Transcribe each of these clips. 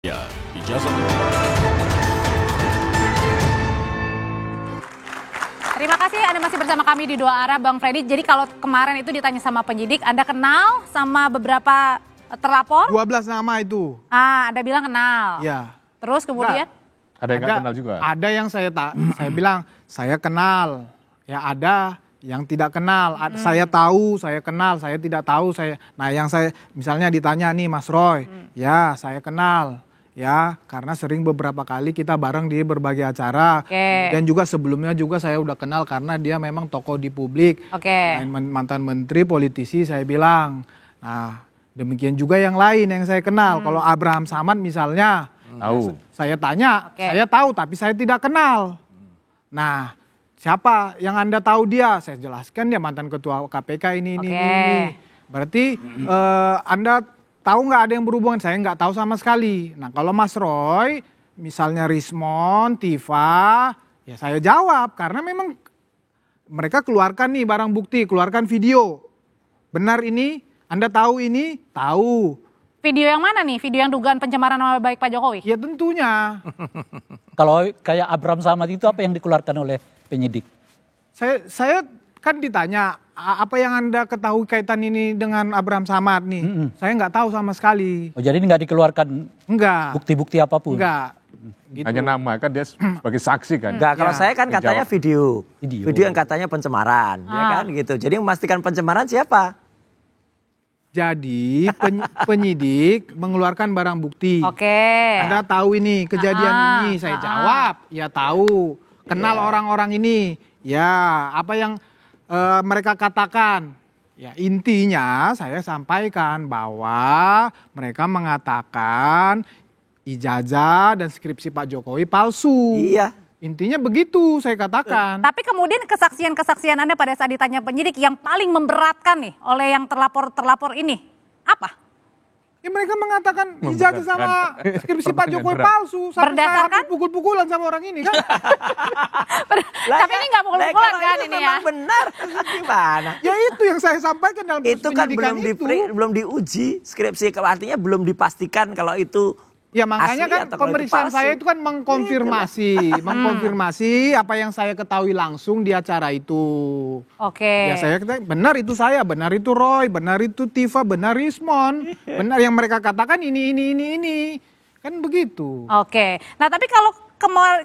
Ya, ijazah. Terima kasih Anda masih bersama kami di Dua Arah, Bang Freddy. Jadi kalau kemarin itu ditanya sama penyidik, Anda kenal sama beberapa terlapor? 12 nama itu. Anda bilang kenal. Ya. Terus kemudian? Ada yang nggak kenal juga? Ada yang saya bilang, saya kenal. Ya ada yang tidak kenal. Saya tahu, saya kenal, saya tidak tahu. Nah yang saya, misalnya ditanya nih Mas Roy, ya saya kenal. Ya, karena sering beberapa kali kita bareng di berbagai acara. Dan juga sebelumnya juga saya udah kenal karena dia memang tokoh di publik. Mantan menteri, politisi saya bilang. Nah, demikian juga yang lain yang saya kenal. Kalau Abraham Samad misalnya, saya tanya, saya tahu tapi saya tidak kenal. Nah, siapa yang Anda tahu dia? Saya jelaskan dia mantan ketua KPK ini. Berarti Anda tahu nggak ada yang berhubungan? Saya nggak tahu sama sekali. Nah kalau Mas Roy, misalnya Rismon, Tifa, ya saya jawab. Karena memang mereka keluarkan nih barang bukti, keluarkan video. Benar ini? Anda tahu ini? Tahu. Video yang mana nih? Video yang dugaan pencemaran nama baik Pak Jokowi? Ya tentunya. Kalau kayak Abraham Samad itu apa yang dikeluarkan oleh penyidik? Saya kan ditanya, apa yang Anda ketahui kaitan ini dengan Abraham Samad nih? Saya nggak tahu sama sekali. Oh jadi nggak dikeluarkan bukti-bukti apapun? Enggak. Gitu. Hanya nama kan dia sebagai saksi kan? Enggak, kalau saya kan katanya video yang katanya pencemaran, ya kan gitu. Jadi memastikan pencemaran siapa? Jadi penyidik mengeluarkan barang bukti. Anda tahu ini kejadian ini? Saya jawab, ya tahu. Kenal orang-orang ini? Ya, apa yang mereka katakan? Ya intinya saya sampaikan bahwa mereka mengatakan ijazah dan skripsi Pak Jokowi palsu. Iya. Intinya begitu saya katakan. Tapi kemudian kesaksian Anda pada saat ditanya penyidik yang paling memberatkan nih oleh yang terlapor ini, apa? Ya mereka mengatakan ijazah sama skripsi Pak Jokowi palsu. Berdasarkan? Pukul-pukulan sama orang ini kan. Tapi ini nggak pukul-pukulan kan ini ya? Benar, gimana? Ya itu yang saya sampaikan dalam proses Itu kan penyidikan belum diuji skripsi, artinya belum dipastikan kalau itu. Ya makanya kan pemeriksaan saya itu kan mengkonfirmasi apa yang saya ketahui langsung di acara itu. Ya saya kata benar itu saya, benar itu Roy, benar itu Tifa, benar Rismon, benar yang mereka katakan ini. Kan begitu. Nah tapi kalau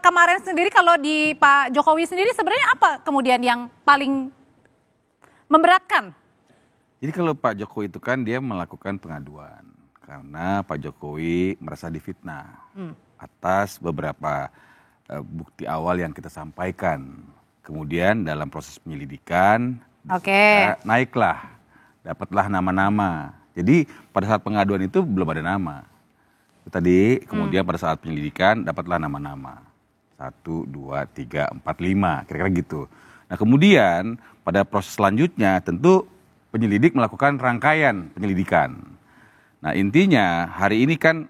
kemarin sendiri kalau di Pak Jokowi sendiri sebenarnya apa kemudian yang paling memberatkan? Jadi kalau Pak Jokowi itu kan dia melakukan pengaduan. Karena Pak Jokowi merasa difitnah atas beberapa bukti awal yang kita sampaikan. Kemudian dalam proses penyelidikan dapatlah nama-nama. Jadi pada saat pengaduan itu belum ada nama. Tadi kemudian pada saat penyelidikan dapatlah nama-nama. 1, 2, 3, 4, 5 kira-kira gitu. Nah kemudian pada proses selanjutnya tentu penyelidik melakukan rangkaian penyelidikan. Nah intinya hari ini kan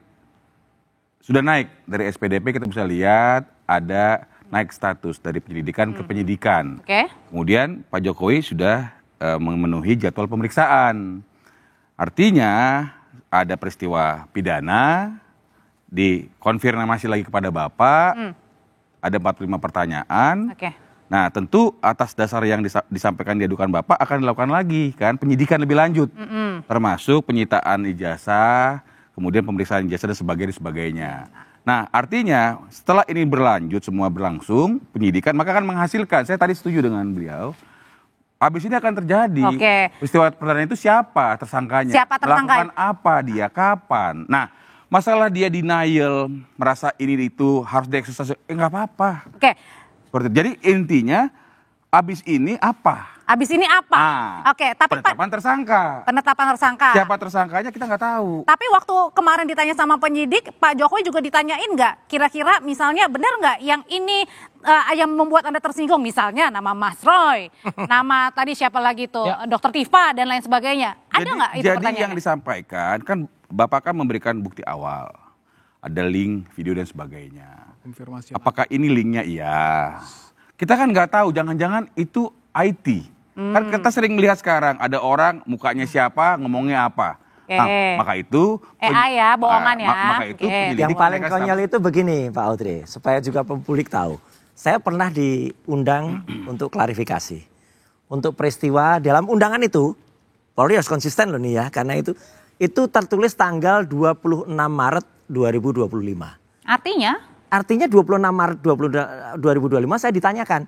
sudah naik dari SPDP, kita bisa lihat ada naik status dari penyelidikan ke penyidikan. Kemudian Pak Jokowi sudah memenuhi jadwal pemeriksaan. Artinya ada peristiwa pidana, dikonfirmasi lagi kepada Bapak, ada 45 pertanyaan. Nah tentu atas dasar yang disampaikan diadukan Bapak akan dilakukan lagi kan penyidikan lebih lanjut. Termasuk penyitaan ijazah, kemudian pemeriksaan ijazah dan sebagainya. Nah artinya setelah ini berlanjut semua berlangsung penyidikan maka akan menghasilkan, saya tadi setuju dengan beliau, habis ini akan terjadi peristiwa perdana itu siapa tersangkanya, melakukan apa dia, kapan. Nah masalah dia denial, merasa ini itu harus dieksersis, nggak apa-apa. Seperti itu. Jadi intinya abis ini apa? Tapi penetapan tersangka. Siapa tersangkanya kita nggak tahu. Tapi waktu kemarin ditanya sama penyidik, Pak Jokowi juga ditanyain nggak? Kira-kira misalnya benar nggak yang ini yang membuat Anda tersinggung? Misalnya nama Mas Roy, nama tadi siapa lagi tuh, Dokter Tifa dan lain sebagainya. Ada nggak itu pertanyaannya? Jadi yang disampaikan kan Bapak kan memberikan bukti awal. Ada link, video dan sebagainya. Konfirmasi. Apakah ini linknya? Iya. Kita kan nggak tahu, jangan-jangan itu IT. Kan kita sering melihat sekarang ada orang mukanya siapa, ngomongnya apa. Maka itu AI ya, bohongan ya. Maka itu Oke. penyelidik Yang paling mereka konyol itu begini Pak Audrey, supaya juga publik tahu. Saya pernah diundang untuk klarifikasi. Untuk peristiwa dalam undangan itu, Polri harus konsisten loh nih ya, karena itu tertulis tanggal 26 Maret 2025. Artinya 26 Maret 2025 saya ditanyakan,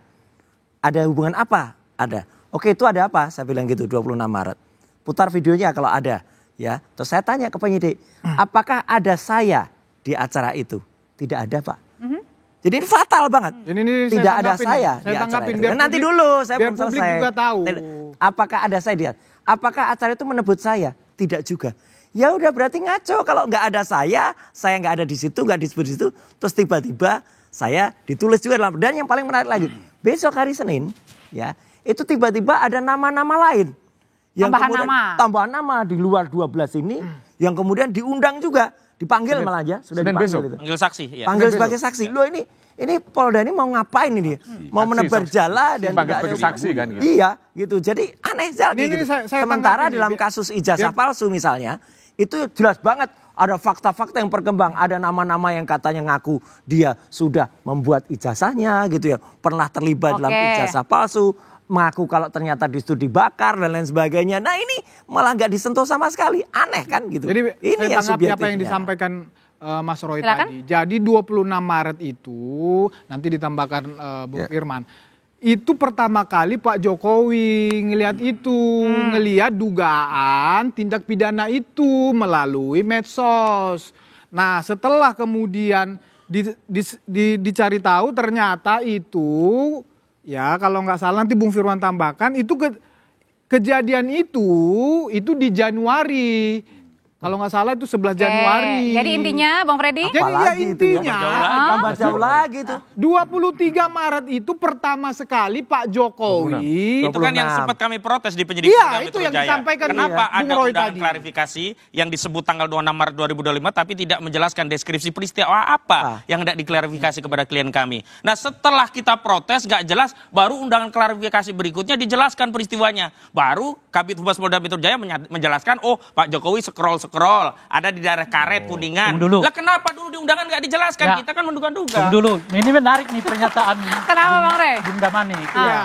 ada hubungan apa? Ada. Oke, itu ada apa? Saya bilang gitu, 26 Maret. Putar videonya kalau ada. Ya, terus saya tanya ke penyidik, apakah ada saya di acara itu? Tidak ada, Pak. Jadi ini fatal banget. Ini Tidak ada saya di Saya acara tanggapin itu. biar Nanti publik- dulu, saya biar belum publik selesai. juga tahu. Apakah ada saya di acara? Apakah acara itu menyebut saya? Tidak juga. Ya udah berarti ngaco kalau nggak ada saya nggak ada di situ, nggak disebut di situ, terus tiba-tiba saya ditulis juga dalam. Dan yang paling menarik lagi, besok hari Senin, ya itu tiba-tiba ada nama-nama lain. Tambahan nama di luar 12 ini, yang kemudian diundang juga, dipanggil malah aja, sudah Senin dipanggil besok. itu. Panggil saksi. Ya. Panggil sebagai saksi. Loh ini Polda ini mau ngapain ini? Mau menebar jala dan Dipanggil tidak sebagai ada- saksi kan, gitu. Iya, gitu. Jadi aneh sekali Ini gitu. saya Sementara tanggapin dalam ini. kasus ijazah palsu misalnya, itu jelas banget ada fakta-fakta yang berkembang, ada nama-nama yang katanya ngaku dia sudah membuat ijazahnya gitu ya, pernah terlibat dalam ijazah palsu, mengaku kalau ternyata di situ dibakar dan lain sebagainya. Nah ini malah nggak disentuh sama sekali, aneh kan gitu. Jadi ini saya yang tanggapi apa yang subjektifnya. disampaikan Mas Roy Silakan. tadi. Jadi 26 Maret itu nanti ditambahkan Bung Firman. Itu pertama kali Pak Jokowi ngelihat itu, ngelihat dugaan tindak pidana itu melalui medsos. Nah, setelah kemudian dicari tahu ternyata itu, ya kalau nggak salah nanti Bung Firman tambahkan, itu kejadian itu di Januari. Kalau nggak salah itu 11 Januari. Jadi intinya Bang Freddy? Jadi ya Apalagi itu ya, intinya tambah jauh lagi tuh. 23 Maret itu pertama sekali Pak Jokowi. Itu kan yang 26. sempat kami protes di penyidik Iya, Polda itu Metro yang Jaya. disampaikan Kenapa Bung ada Roy undangan tadi. klarifikasi yang disebut tanggal 26 Maret 2025 tapi tidak menjelaskan deskripsi peristiwa apa yang tidak diklarifikasi kepada klien kami. Nah setelah kita protes gak jelas, baru undangan klarifikasi berikutnya dijelaskan peristiwanya. Baru Kabid Humas Polda Metro Jaya menjelaskan, oh Pak Jokowi scroll, ada di daerah Karet, Kuningan. Tunggu dulu. Lah kenapa dulu di undangan gak dijelaskan? Ya. Kita kan menduga-duga. Tunggu dulu, ini menarik nih pernyataan Kenapa Bang Rey? Bunda Mani. Iya.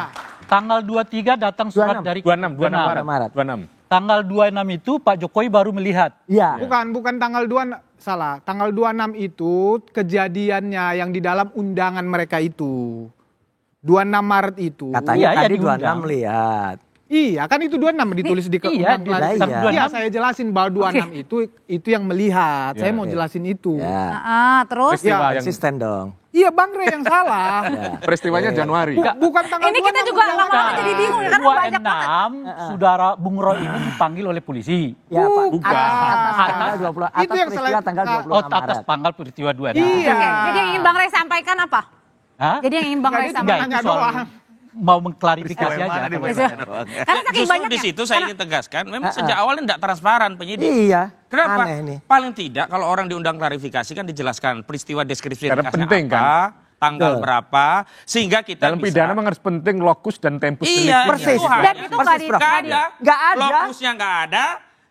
Tanggal 23 datang surat 26. dari 26 Maret. 26. Tanggal 26 itu Pak Jokowi baru melihat. Iya. Bukan tanggal 2, salah. Tanggal 26 itu kejadiannya yang di dalam undangan mereka itu. 26 Maret itu. Katanya Iya, tadi diundang. 26 lihat. Iya, kan itu 26 ditulis di Iya, undang di klarifikasi. dalam Iya, 26. saya jelasin bahwa 26 itu yang melihat. Saya mau jelasin itu. Ya. Terus? Peristiwa yang Konsisten dong. Iya, Bang Rey yang salah. peristiwanya Januari. Bukan tanggal Ini kita 26 juga undangan. lama-lama jadi bingung ya, karena banyak banget. 26 saudara Bung Roy ini dipanggil oleh polisi. Ya Pak, Bukan. atas tanggal 20, atas Itu yang peristiwa selain- tanggal 26 Oh, atas Maret. tanggal peristiwa 26. Iya. Oke, jadi yang ingin Bang Rey sampaikan apa? Hah? Jadi yang ingin Bang Rey Enggak, sampaikan. Nanya itu soal doang. mau mengklarifikasi aja. Karena saking Justru banyaknya. di situ saya ingin tegaskan, memang sejak awalnya tidak transparan penyidik. Iya. Kenapa? Aneh nih. Paling tidak kalau orang diundang klarifikasi kan dijelaskan peristiwa deskripsi Karena ringkasnya penting, apa, tanggal Betul. berapa, sehingga kita Dalam bisa. pidana memang harus penting lokus dan tempus Iya, deliktinya. Persis. itu hal Dan yang itu Persis, Prof. nggak ada. Nggak ada. Lokusnya nggak ada.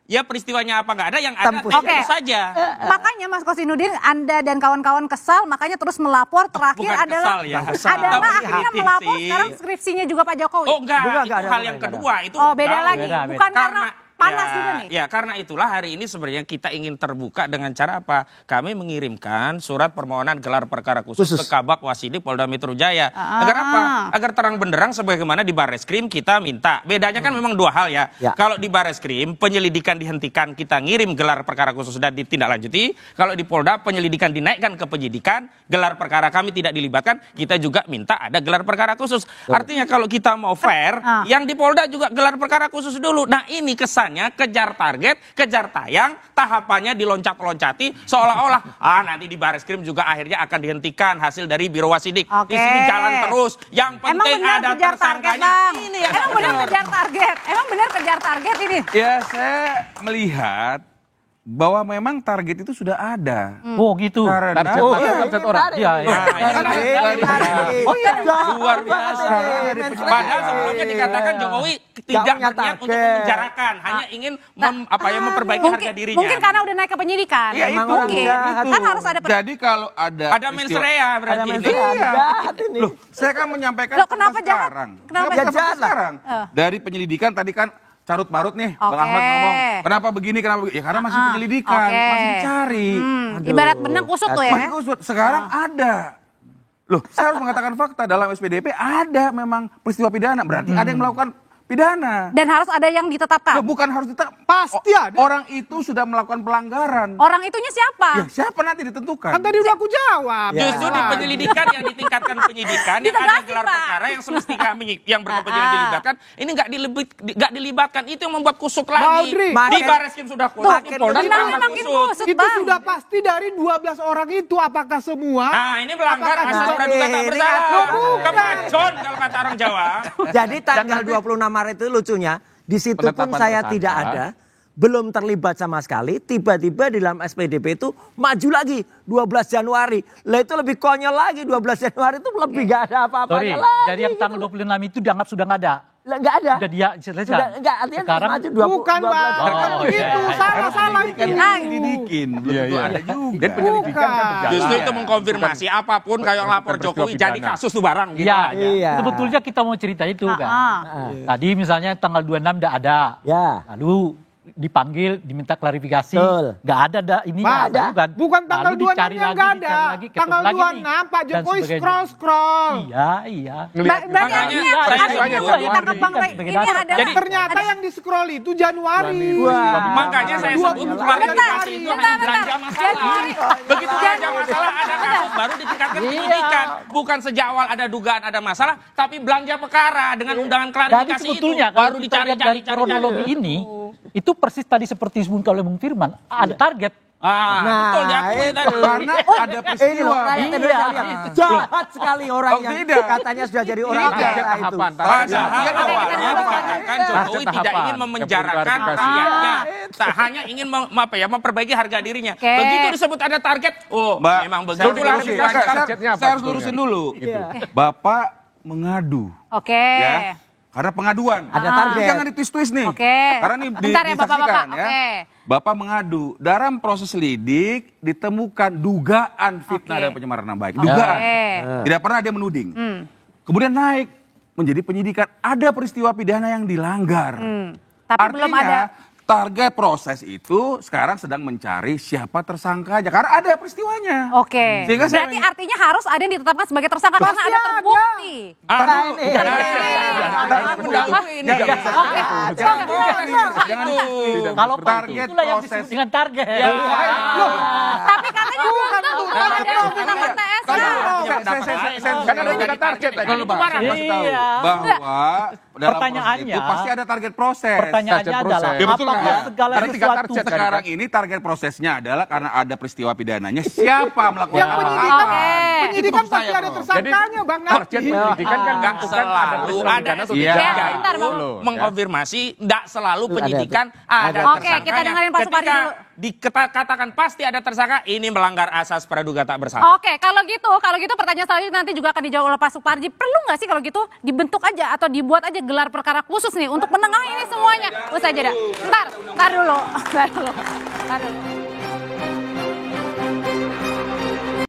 Ya peristiwanya apa nggak ada, yang ada Tempus. itu Oke. saja. Makanya Mas Kosinudin, Anda dan kawan-kawan kesal, makanya terus melapor. Terakhir Bukan adalah kesal ya. adalah Tapi akhirnya kritisi. melapor sekarang skripsinya juga Pak Jokowi. Oh enggak, Bukan, itu nggak ada, hal yang nggak ada. kedua. Itu Oh, beda jauh. lagi. beda. Bukan karena panas ya, juga nih. Ya karena itulah hari ini sebenarnya kita ingin terbuka dengan cara apa? Kami mengirimkan surat permohonan gelar perkara khusus ke Kabak Wasidik Polda Metro Jaya. Agar apa? Agar terang benderang sebagaimana di Barreskrim kita minta. Bedanya kan memang dua hal ya. Ya. Kalau di Barreskrim penyelidikan dihentikan, kita ngirim gelar perkara khusus dan ditindaklanjuti. Kalau di Polda penyelidikan dinaikkan ke penyidikan, gelar perkara kami tidak dilibatkan, kita juga minta ada gelar perkara khusus. Artinya kalau kita mau fair, yang di Polda juga gelar perkara khusus dulu. Nah ini kesannya kejar target, kejar tayang, tahapannya diloncat-loncati seolah-olah nanti di Barreskrim juga akhirnya akan dihentikan hasil dari Biro Wasidik. Oke. Di sini jalan terus. Yang Emang penting benar ada kejar target, tersangkanya. Bang. Ini yang Emang benar kejar target. Emang benar kejar target ini. Ya saya melihat bahwa memang target itu sudah ada. Oh gitu. Karena Target orang. Iya, iya. Luar biasa. Padahal sebelumnya dikatakan Jokowi tidak berniat untuk memenjarakan, hanya ingin memperbaiki harga dirinya. Mungkin karena udah naik ke penyidikan. Iya, itu. Mungkin. Kan harus ada Jadi kalau ada mens rea berarti. Loh, saya kan menyampaikan Loh, kenapa fakta jahat? sekarang. Kenapa Kenapa jahat? fakta sekarang? Dari penyelidikan tadi kan carut marut nih, Bang Oke. Ahmad ngomong, kenapa begini, kenapa begini? Ya karena masih penyelidikan, Oke. masih dicari. Ibarat benang kusut tuh ya. Masih kusut. Sekarang ada. Loh, saya harus mengatakan fakta, dalam SPDP ada memang peristiwa pidana, berarti ada yang melakukan pidana. Dan harus ada yang ditetapkan. Loh, bukan harus ditetap. Pasti ada. Orang itu sudah melakukan pelanggaran. Orang itunya siapa? Ya, siapa nanti ditentukan? Kan tadi udah aku jawab. Justru di penyelidikan yang ditingkatkan penyidikan yang ada Ditegasin, gelar Pak. perkara yang semestinya kami yang berkepentingan dilibatkan ini nggak dilibatkan, itu yang membuat kusut lagi. Maudri. Di Barreskrim sudah kusut, di Polda Kenapa juga makin kusut. kusut, Itu Bang? sudah pasti dari 12 orang itu. Apakah semua? Nah, ini melanggar Apakah asas praduga tak bersalah. Bukan. Kemajon kalau kata orang Jawa. Jadi tanggal 26 Maret itu lucunya, di situ pun Penetapan saya tersangka. tidak ada, belum terlibat sama sekali, tiba-tiba di dalam SPDP itu maju lagi 12 Januari. Lah itu lebih konyol lagi, 12 Januari itu lebih gak ada Sorry, apa-apanya lagi. jadi yang tanggal 26 itu dianggap sudah nggak ada. Lah, nggak ada. Sudah dia selesai. Sudah, enggak, artinya Sekarang maju 20, Bukan, Bang. Oh, Kan iya, begitu. iya. Salah-salah itu. Kan didikin, belum Iya, tentu iya. ada juga. Dan penyelidikan kan Bukan. berjalan. Justru itu mengkonfirmasi apapun kayak lapor bukan Jokowi peristiwa jadi pidana. kasus tuh barang gitu Iya, aja. Iya. sebetulnya kita mau cerita itu kan. Tadi misalnya tanggal 26 tidak ada. Ya. Lalu dipanggil, diminta klarifikasi. Betul. Nggak ada ini Pak, nggak ada. bukan tanggal Lalu 26 dicari yang lagi, nggak ada. dicari lagi, ketemu Tanggal lagi 26 nih, Pak dan Jokowi sebagainya. scroll. Iya. Ngelihat Berarti Makanya artinya saya artinya setuju. dulu ditangkap Bang Ray. Sebagai Ini dasar. adalah Jadi, Ternyata yang di scroll itu Januari. Makanya saya sebut klarifikasi itu hanya belanja masalah. Begitu belanja masalah ada kasus baru ditingkatkan penyidikan. Bukan sejak awal ada dugaan ada masalah, tapi belanja perkara dengan undangan Jadi klarifikasi itu sebetulnya baru kalau kita lihat dari dicari-cari. kronologi ini, itu persis tadi seperti disebutkan oleh Bung Firman, ada target. Betul diakui tadi. Karena ada Ini peristiwa. loh, rakyat Indonesia lihat. Jahat sekali orang Oh, yang tidak. katanya sudah jadi orang Tidak. biasa itu. tahapan. Padahal awalnya dikatakan Jokowi Tahap tidak tahapan. ingin memenjarakan Klarifikasi. rakyatnya, tak hanya ingin memperbaiki harga dirinya. Oke. Begitu disebut ada target, Mbak, memang saya begitu harus lurusin. klarifikasi. Targetnya apa Saya harus sebetulnya? lurusin dulu. Iya. Bapak mengadu. Oke. Ya. Karena pengaduan. Ada target. Jangan ditwist-twist nih. Oke. Karena ini Bentar ya, Bapak-bapak. disaksikan ya. Oke. Bapak mengadu. Dalam proses lidik ditemukan dugaan fitnah Oke. dan pencemaran nama baik. Dugaan. Oke. Tidak pernah dia menuding. Kemudian naik menjadi penyidikan. Ada peristiwa pidana yang dilanggar. Tapi Artinya, belum ada. target proses itu sekarang sedang mencari siapa tersangkanya. Karena ada peristiwanya. Oke. Sehingga saya Berarti artinya harus ada yang ditetapkan sebagai tersangka karena ada terbukti. Kalau target itulah yang proses. disebut dengan target. Tapi katanya belum tahu kalau ada yang menggunakan TSK. Karena ada tiga target tadi. Kalau Bang, saya kasih tahu Iya. bahwa dalam Pertanyaannya- proses itu pasti ada target proses. Pertanyaannya Target adalah proses. Ya, betul apakah nggak? segala Karena tiga sesuatu target tadi. Sekarang ini target prosesnya adalah karena ada peristiwa pidananya siapa melakukan Yang penyidikan, Oke. penyidikan Itu pasti saya, ada Bro. tersangkanya Bang Target nanti. penyelidikan kan Enggak bukan ada selalu peristiwa ada pidana atau Iya. tidak. Bentar, Bang. Mengkonfirmasi tidak selalu penyidikan ada Oke, tersangkanya. kita dengerin Pak Supardi Ketika dulu. dikatakan pasti ada tersangka, ini melanggar asas praduga tak bersalah. Oke, kalau gitu pertanyaan selanjutnya nanti juga akan dijawab oleh Pak Supardi. Perlu nggak sih kalau gitu dibentuk aja atau dibuat aja gelar perkara khusus nih untuk menengahi ini semuanya? Usai jeda. Ntar dulu.